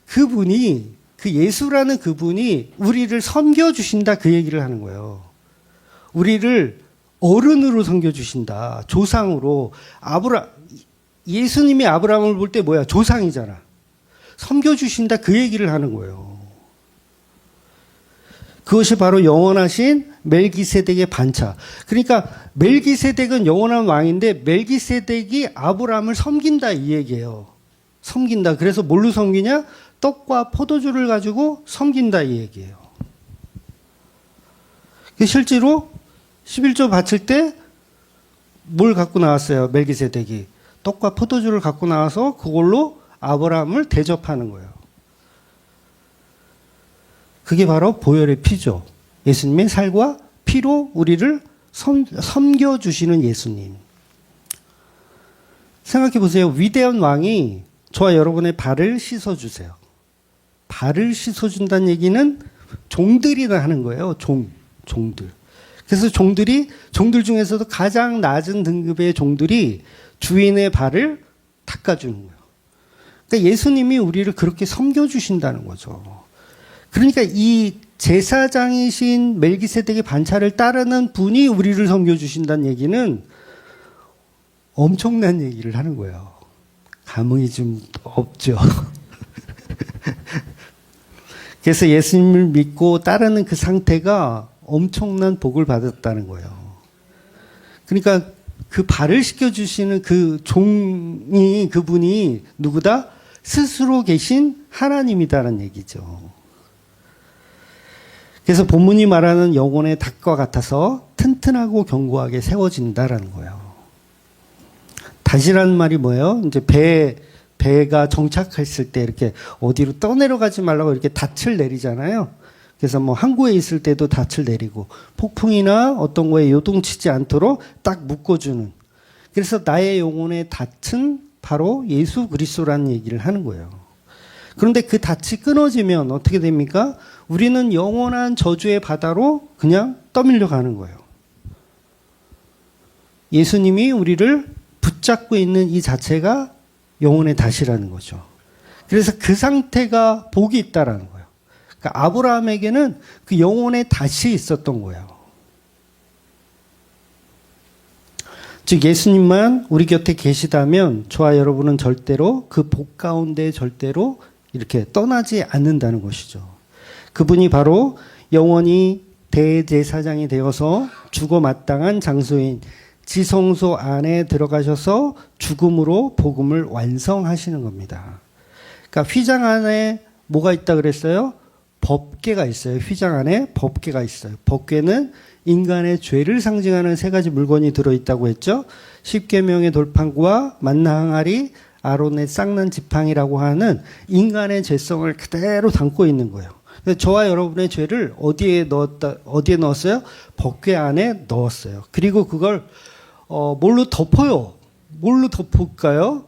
그분이, 그 예수라는 그분이 우리를 섬겨주신다 그 얘기를 하는 거예요. 우리를 어른으로 섬겨주신다. 조상으로. 예수님이 아브라함을 볼 때 뭐야? 조상이잖아. 섬겨주신다 그 얘기를 하는 거예요. 그것이 바로 영원하신 멜기세덱의 반차. 그러니까 멜기세덱은 영원한 왕인데 멜기세덱이 아브라함을 섬긴다 이 얘기예요. 섬긴다. 그래서 뭘로 섬기냐? 떡과 포도주를 가지고 섬긴다 이 얘기예요. 실제로 11조 바칠 때 뭘 갖고 나왔어요? 멜기세덱이. 떡과 포도주를 갖고 나와서 그걸로 아브라함을 대접하는 거예요. 그게 바로 보혈의 피죠. 예수님의 살과 피로 우리를 섬겨주시는 예수님. 생각해 보세요. 위대한 왕이 저와 여러분의 발을 씻어주세요. 발을 씻어준다는 얘기는 종들이라 하는 거예요. 종들. 그래서 종들 중에서도 가장 낮은 등급의 종들이 주인의 발을 닦아주는 거예요. 그러니까 예수님이 우리를 그렇게 섬겨주신다는 거죠. 그러니까 이 제사장이신 멜기세덱의 반차를 따르는 분이 우리를 섬겨주신다는 얘기는 엄청난 얘기를 하는 거예요. 감흥이 좀 없죠. 그래서 예수님을 믿고 따르는 그 상태가 엄청난 복을 받았다는 거예요. 그러니까 그 발을 씻겨주시는 그 종이, 그분이 누구다? 스스로 계신 하나님이다라는 얘기죠. 그래서 본문이 말하는 영혼의 닭과 같아서 튼튼하고 견고하게 세워진다라는 거예요. 닷이라는 말이 뭐예요? 이제 배가 정착했을 때 이렇게 어디로 떠내려가지 말라고 이렇게 닻을 내리잖아요. 그래서 뭐 항구에 있을 때도 닻을 내리고 폭풍이나 어떤 거에 요동치지 않도록 딱 묶어주는. 그래서 나의 영혼의 닻은 바로 예수 그리스도라는 얘기를 하는 거예요. 그런데 그 닻이 끊어지면 어떻게 됩니까? 우리는 영원한 저주의 바다로 그냥 떠밀려 가는 거예요. 예수님이 우리를 붙잡고 있는 이 자체가 영혼의 덫이라는 거죠. 그래서 그 상태가 복이 있다라는 거예요. 그러니까 아브라함에게는 그 영혼의 덫이 있었던 거예요. 즉 예수님만 우리 곁에 계시다면 저와 여러분은 절대로 그 복 가운데 절대로 이렇게 떠나지 않는다는 것이죠. 그분이 바로 영원히 대제사장이 되어서 죽어 마땅한 장소인 지성소 안에 들어가셔서 죽음으로 복음을 완성하시는 겁니다. 그러니까 휘장 안에 뭐가 있다 그랬어요? 법궤가 있어요. 휘장 안에 법궤가 있어요. 법궤는 인간의 죄를 상징하는 세 가지 물건이 들어있다고 했죠. 십계명의 돌판과 만나 항아리, 아론의 쌍난 지팡이라고 하는 인간의 죄성을 그대로 담고 있는 거예요. 그래서 저와 여러분의 죄를 어디에 넣었어요? 법궤 안에 넣었어요. 그리고 그걸 뭘로 덮어요? 뭘로 덮을까요?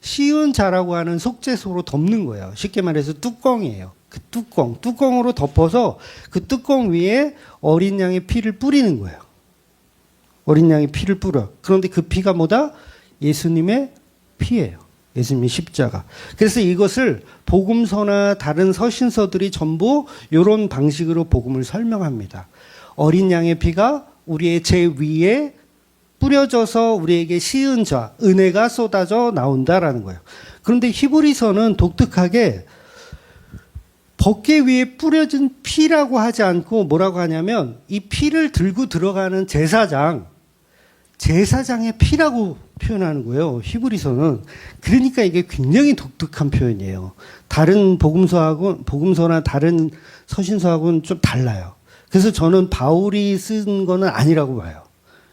시은 자라고 하는 속죄소로 덮는 거예요. 쉽게 말해서 뚜껑이에요. 그 뚜껑으로 덮어서 그 뚜껑 위에 어린 양의 피를 뿌리는 거예요. 어린 양의 피를 뿌려. 그런데 그 피가 뭐다? 예수님의 피예요. 예수님의 십자가. 그래서 이것을 복음서나 다른 서신서들이 전부 이런 방식으로 복음을 설명합니다. 어린 양의 피가 우리의 죄 위에 뿌려져서 우리에게 시은 자, 은혜가 쏟아져 나온다라는 거예요. 그런데 히브리서는 독특하게 법궤 위에 뿌려진 피라고 하지 않고 뭐라고 하냐면 이 피를 들고 들어가는 제사장의 피라고 표현하는 거예요. 히브리서는. 그러니까 이게 굉장히 독특한 표현이에요. 다른 복음서나 다른 서신서하고는 좀 달라요. 그래서 저는 바울이 쓴 거는 아니라고 봐요.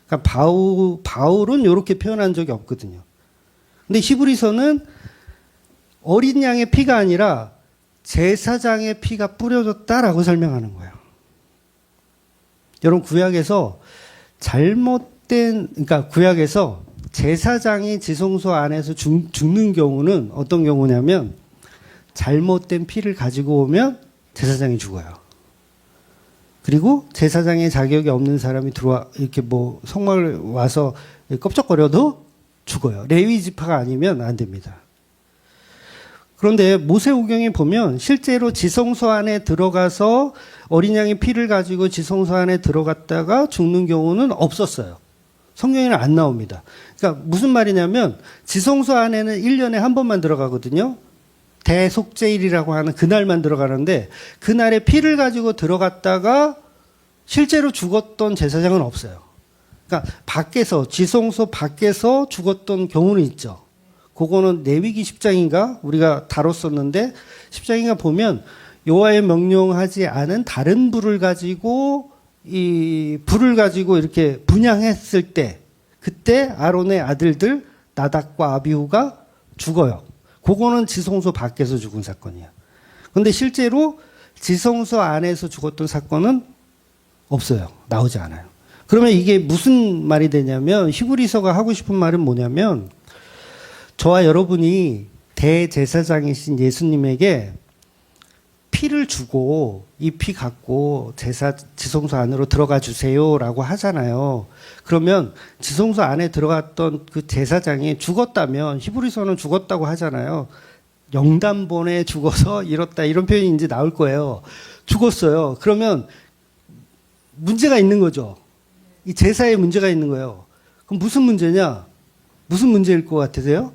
그러니까 바울은 이렇게 표현한 적이 없거든요. 근데 히브리서는 어린 양의 피가 아니라 제사장의 피가 뿌려졌다라고 설명하는 거예요. 여러분 구약에서 그러니까 구약에서 제사장이 지성소 안에서 죽는 경우는 어떤 경우냐면 잘못된 피를 가지고 오면 제사장이 죽어요. 그리고 제사장의 자격이 없는 사람이 이렇게 성막을 와서 껍적거려도 죽어요. 레위 지파가 아니면 안 됩니다. 그런데 모세오경에 보면 실제로 지성소 안에 들어가서 어린 양의 피를 가지고 지성소 안에 들어갔다가 죽는 경우는 없었어요. 성경에는 안 나옵니다. 그러니까 무슨 말이냐면 지성소 안에는 1년에 한 번만 들어가거든요. 대속죄일이라고 하는 그날만 들어가는데 그날에 피를 가지고 들어갔다가 실제로 죽었던 제사장은 없어요. 그러니까 지성소 밖에서 죽었던 경우는 있죠. 그거는 레위기 10장인가 우리가 다뤘었는데 10장인가 보면 여호와의 명령하지 않은 다른 불을 가지고 이렇게 분향했을 때 그때 아론의 아들들 나답과 아비후가 죽어요. 그거는 지성소 밖에서 죽은 사건이야. 그런데 실제로 지성소 안에서 죽었던 사건은 없어요. 나오지 않아요. 그러면 이게 무슨 말이 되냐면 히브리서가 하고 싶은 말은 뭐냐면 저와 여러분이 대제사장이신 예수님에게 피를 주고 이 피 갖고 지성소 안으로 들어가 주세요라고 하잖아요. 그러면 지성소 안에 들어갔던 그 제사장이 죽었다면 히브리서는 죽었다고 하잖아요. 영단본에 죽어서 이렇다 이런 표현이 이제 나올 거예요. 죽었어요. 그러면 문제가 있는 거죠. 이 제사에 문제가 있는 거예요. 그럼 무슨 문제냐? 무슨 문제일 것 같으세요?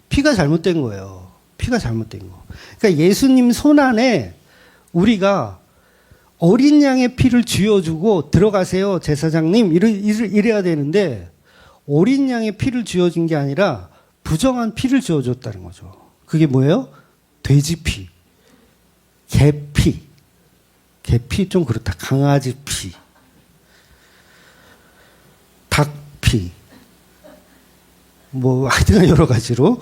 피가 잘못된 거예요. 피가 잘못된 거. 그러니까 예수님 손 안에 우리가 어린 양의 피를 쥐어주고 들어가세요, 제사장님. 이래야 되는데 어린 양의 피를 쥐어준 게 아니라 부정한 피를 쥐어줬다는 거죠. 그게 뭐예요? 돼지피, 개피. 개피 좀 그렇다. 강아지 피, 닭피. 하여튼 여러 가지로.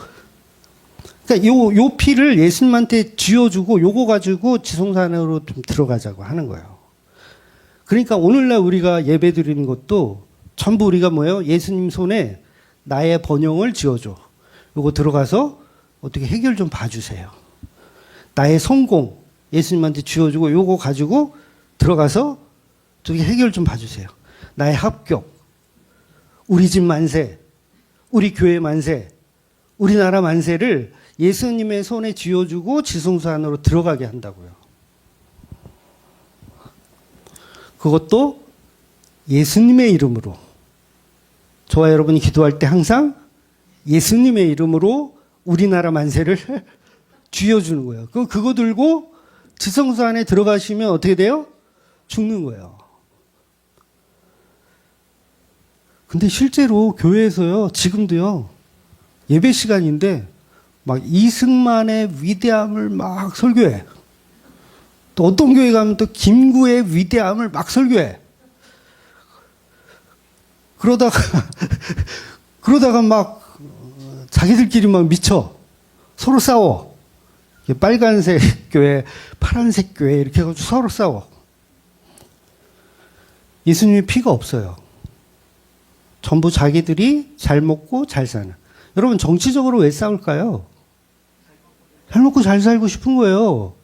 그러니까 요 피를 예수님한테 쥐어주고 요거 가지고 지성소 안으로 좀 들어가자고 하는 거예요. 그러니까 오늘날 우리가 예배 드리는 것도 전부 우리가 뭐예요? 예수님 손에 나의 번영을 쥐어줘. 요거 들어가서 어떻게 해결 좀 봐주세요. 나의 성공 예수님한테 쥐어주고 요거 가지고 들어가서 어떻게 해결 좀 봐주세요. 나의 합격, 우리 집 만세, 우리 교회 만세, 우리나라 만세를 예수님의 손에 쥐어주고 지성소 안으로 들어가게 한다고요. 그것도 예수님의 이름으로. 저와 여러분이 기도할 때 항상 예수님의 이름으로 우리나라 만세를 쥐어주는 거예요. 그거 들고 지성소 안에 들어가시면 어떻게 돼요? 죽는 거예요. 근데 실제로 교회에서요, 지금도요, 예배 시간인데 막 이승만의 위대함을 막 설교해. 또 어떤 교회 가면 또 김구의 위대함을 막 설교해. 그러다가 막 자기들끼리 막 미쳐. 서로 싸워. 빨간색 교회, 파란색 교회 이렇게 해가지고 서로 싸워. 예수님의 피가 없어요. 전부 자기들이 잘 먹고 잘 사는. 여러분 정치적으로 왜 싸울까요? 잘 먹고 잘 살고 싶은 거예요.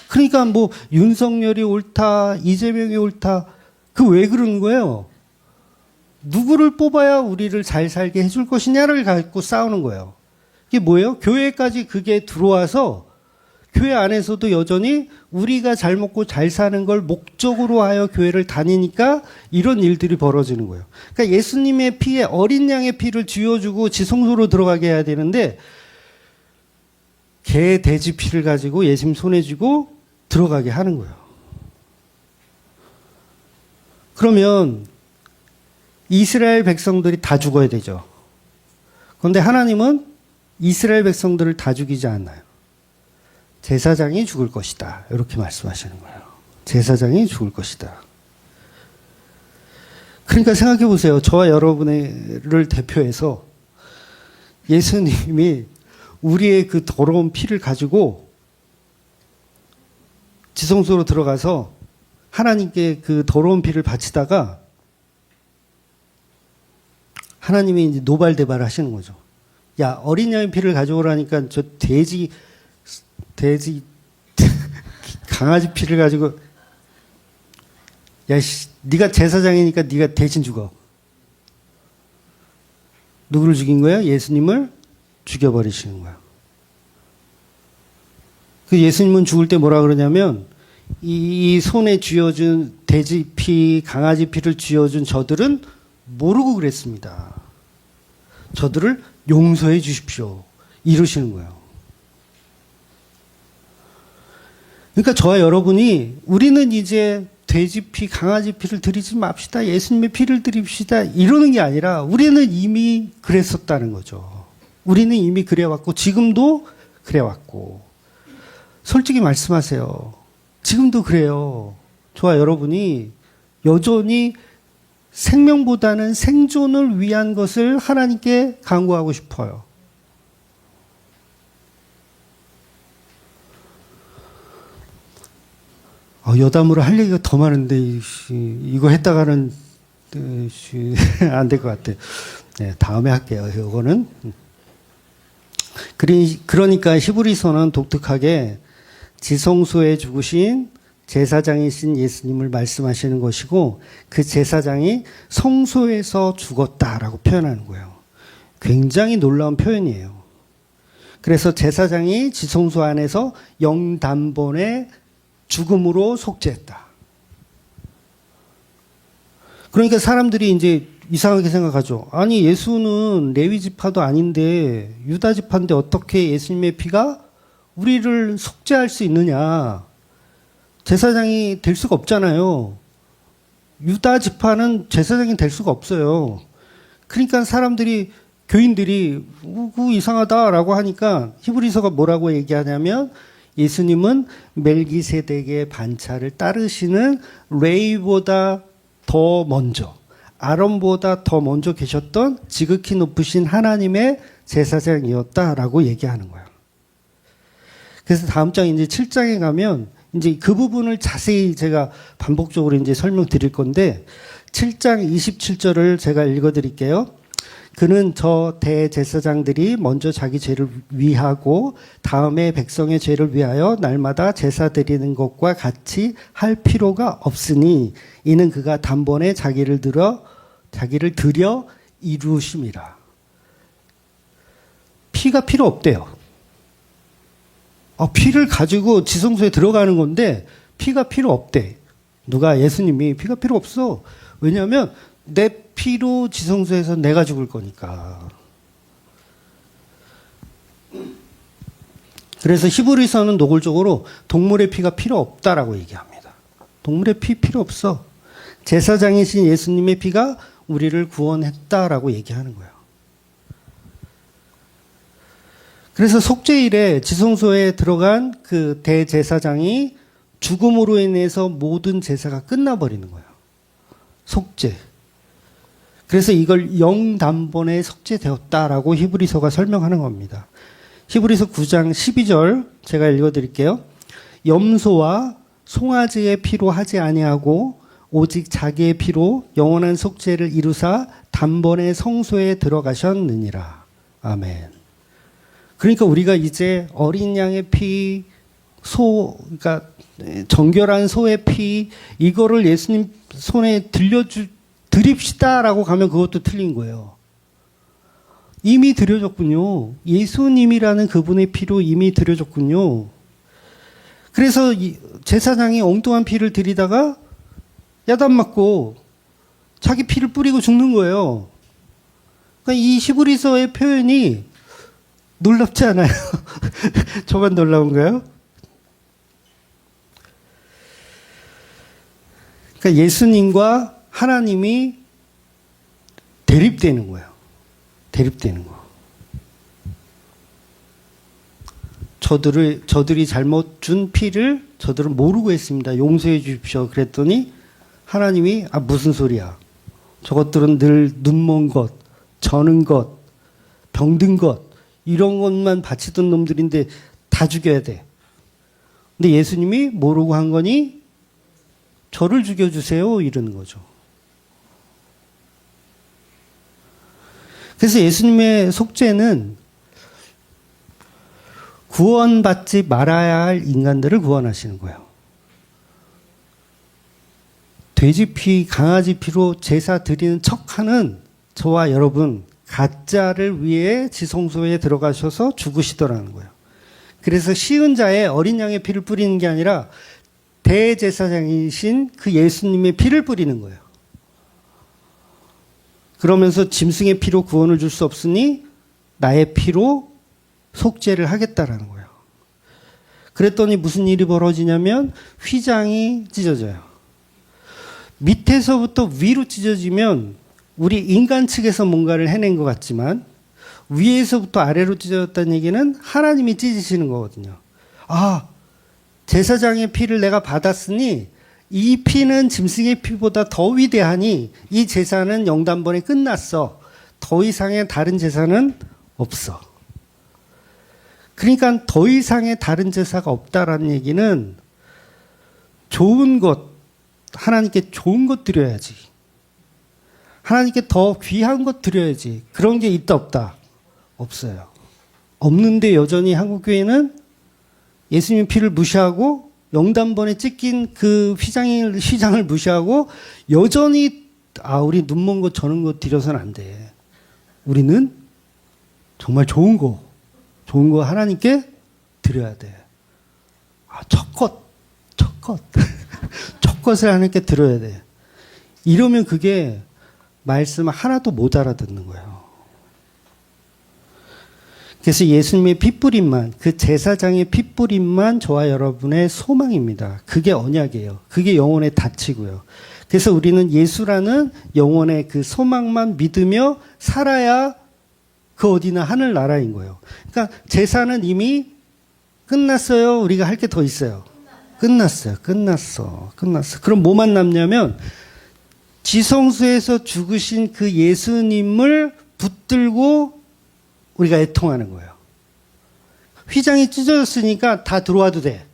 그러니까 뭐 윤석열이 옳다, 이재명이 옳다. 그 왜 그러는 거예요? 누구를 뽑아야 우리를 잘 살게 해줄 것이냐를 갖고 싸우는 거예요. 이게 뭐예요? 교회까지 그게 들어와서 교회 안에서도 여전히 우리가 잘 먹고 잘 사는 걸 목적으로 하여 교회를 다니니까 이런 일들이 벌어지는 거예요. 그러니까 예수님의 피에 어린 양의 피를 쥐어주고 지성소로 들어가게 해야 되는데 개, 돼지 피를 가지고 예수님 손에 쥐고 들어가게 하는 거예요. 그러면 이스라엘 백성들이 다 죽어야 되죠. 그런데 하나님은 이스라엘 백성들을 다 죽이지 않나요? 제사장이 죽을 것이다. 이렇게 말씀하시는 거예요. 제사장이 죽을 것이다. 그러니까 생각해 보세요. 저와 여러분을 대표해서 예수님이 우리의 그 더러운 피를 가지고 지성소로 들어가서 하나님께 그 더러운 피를 바치다가 하나님이 이제 노발대발 하시는 거죠. 야, 어린 양의 피를 가져오라니까 저 돼지 강아지 피를 가지고 야, 네가 제사장이니까 네가 대신 죽어. 누구를 죽인 거야? 예수님을 죽여버리시는 거야. 그 예수님은 죽을 때 뭐라 그러냐면 이 손에 쥐어준 돼지 피, 강아지 피를 쥐어준 저들은 모르고 그랬습니다. 저들을 용서해 주십시오. 이러시는 거예요. 그러니까 저와 여러분이 우리는 이제 돼지 피, 강아지 피를 드리지 맙시다. 예수님의 피를 드립시다. 이러는 게 아니라 우리는 이미 그랬었다는 거죠. 우리는 이미 그래왔고 지금도 그래왔고 솔직히 말씀하세요. 지금도 그래요. 저와 여러분이 여전히 생명보다는 생존을 위한 것을 하나님께 간구하고 싶어요. 여담으로 할 얘기가 더 많은데 이거 했다가는 안 될 것 같아요. 네, 다음에 할게요. 이거는 그러니까 히브리서는 독특하게 지성소에 죽으신 제사장이신 예수님을 말씀하시는 것이고 그 제사장이 성소에서 죽었다라고 표현하는 거예요. 굉장히 놀라운 표현이에요. 그래서 제사장이 지성소 안에서 영단번에 죽음으로 속죄했다. 그러니까 사람들이 이제 이상하게 생각하죠. 아니 예수는 레위 지파도 아닌데 유다 지파인데 어떻게 예수님의 피가 우리를 속죄할 수 있느냐. 제사장이 될 수가 없잖아요. 유다 지파는 제사장이 될 수가 없어요. 그러니까 사람들이 교인들이 이상하다라고 하니까 히브리서가 뭐라고 얘기하냐면 예수님은 멜기세덱의 반차를 따르시는 레위보다 더 먼저 아론보다 더 먼저 계셨던 지극히 높으신 하나님의 제사장이었다라고 얘기하는 거예요. 그래서 다음 장 이제 7장에 가면 이제 그 부분을 자세히 제가 반복적으로 이제 설명드릴 건데 7장 27절을 제가 읽어드릴게요. 그는 저 대제사장들이 먼저 자기 죄를 위하고 다음에 백성의 죄를 위하여 날마다 제사 드리는 것과 같이 할 필요가 없으니 이는 그가 단번에 자기를 드려 이루심이라. 피가 필요 없대요. 피를 가지고 지성소에 들어가는 건데 피가 필요 없대. 누가? 예수님이 피가 필요 없어. 왜냐하면 내 피로 지성소에서 내가 죽을 거니까. 그래서 히브리서는 노골적으로 동물의 피가 필요 없다라고 얘기합니다. 동물의 피 필요 없어. 제사장이신 예수님의 피가 우리를 구원했다라고 얘기하는 거예요. 그래서 속죄일에 지성소에 들어간 그 대제사장이 죽음으로 인해서 모든 제사가 끝나버리는 거예요. 속죄. 그래서 이걸 영단번에 속죄되었다라고 히브리서가 설명하는 겁니다. 히브리서 9장 12절 제가 읽어드릴게요. 염소와 송아지의 피로 하지 아니하고 오직 자기의 피로 영원한 속죄를 이루사 단번에 성소에 들어가셨느니라. 아멘. 그러니까 우리가 이제 어린 양의 피, 그러니까 정결한 소의 피, 이거를 예수님 손에 드립시다라고 가면 그것도 틀린 거예요. 이미 드려졌군요. 예수님이라는 그분의 피로 이미 드려졌군요. 그래서 제사장이 엉뚱한 피를 드리다가 야단 맞고 자기 피를 뿌리고 죽는 거예요. 그러니까 이 히브리서의 표현이 놀랍지 않아요? 저만 놀라운가요? 그러니까 예수님과 하나님이 대립되는 거예요. 대립되는 거. 저들이 잘못 준 피를 저들은 모르고 했습니다. 용서해 주십시오. 그랬더니 하나님이 무슨 소리야. 저것들은 늘 눈먼 것, 저는 것, 병든 것 이런 것만 바치던 놈들인데 다 죽여야 돼. 근데 예수님이 모르고 한 거니 저를 죽여주세요 이러는 거죠. 그래서 예수님의 속죄는 구원받지 말아야 할 인간들을 구원하시는 거예요. 돼지 피, 강아지 피로 제사 드리는 척하는 저와 여러분 가짜를 위해 지성소에 들어가셔서 죽으시더라는 거예요. 그래서 시은자의 어린 양의 피를 뿌리는 게 아니라 대제사장이신 그 예수님의 피를 뿌리는 거예요. 그러면서 짐승의 피로 구원을 줄 수 없으니 나의 피로 속죄를 하겠다라는 거예요. 그랬더니 무슨 일이 벌어지냐면 휘장이 찢어져요. 밑에서부터 위로 찢어지면 우리 인간 측에서 뭔가를 해낸 것 같지만 위에서부터 아래로 찢어졌다는 얘기는 하나님이 찢으시는 거거든요. 제사장의 피를 내가 받았으니 이 피는 짐승의 피보다 더 위대하니 이 제사는 영단번에 끝났어. 더 이상의 다른 제사는 없어. 그러니까 더 이상의 다른 제사가 없다라는 얘기는 좋은 것, 하나님께 좋은 것 드려야지. 하나님께 더 귀한 것 드려야지. 그런 게 있다 없다? 없어요. 없는데 여전히 한국교회는 예수님 피를 무시하고 영단번에 찢긴 그 휘장을 무시하고 여전히 우리 눈먼 것 저는 것 드려서는 안 돼. 우리는 정말 좋은 거 하나님께 드려야 돼. 첫 것을 하나님께 드려야 돼. 이러면 그게 말씀 하나도 못 알아듣는 거예요. 그래서 예수님의 핏뿌림만, 그 제사장의 핏뿌림만 저와 여러분의 소망입니다. 그게 언약이에요. 그게 영혼의 닻이고요. 그래서 우리는 예수라는 영혼의 그 소망만 믿으며 살아야 그 어디나 하늘나라인 거예요. 그러니까 제사는 이미 끝났어요. 우리가 할 게 더 있어요. 끝났어요. 끝났어. 그럼 뭐만 남냐면 지성소에서 죽으신 그 예수님을 붙들고 우리가 애통하는 거예요. 휘장이 찢어졌으니까 다 들어와도 돼.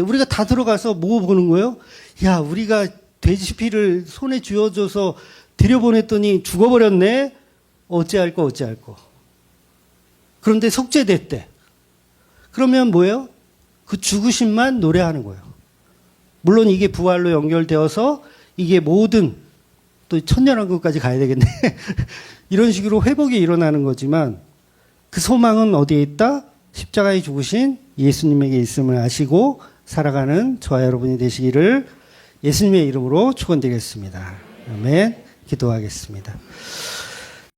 우리가 다 들어가서 뭐 보는 거예요? 야, 우리가 돼지 피를 손에 쥐어줘서 들여보냈더니 죽어버렸네? 어찌할 거. 그런데 속죄됐대. 그러면 뭐예요? 그 죽으심만 노래하는 거예요. 물론 이게 부활로 연결되어서 이게 모든 또 천년왕국까지 가야 되겠네. 이런 식으로 회복이 일어나는 거지만 그 소망은 어디에 있다? 십자가에 죽으신 예수님에게 있음을 아시고 살아가는 저와 여러분이 되시기를 예수님의 이름으로 축원드리겠습니다. 아멘. 기도하겠습니다.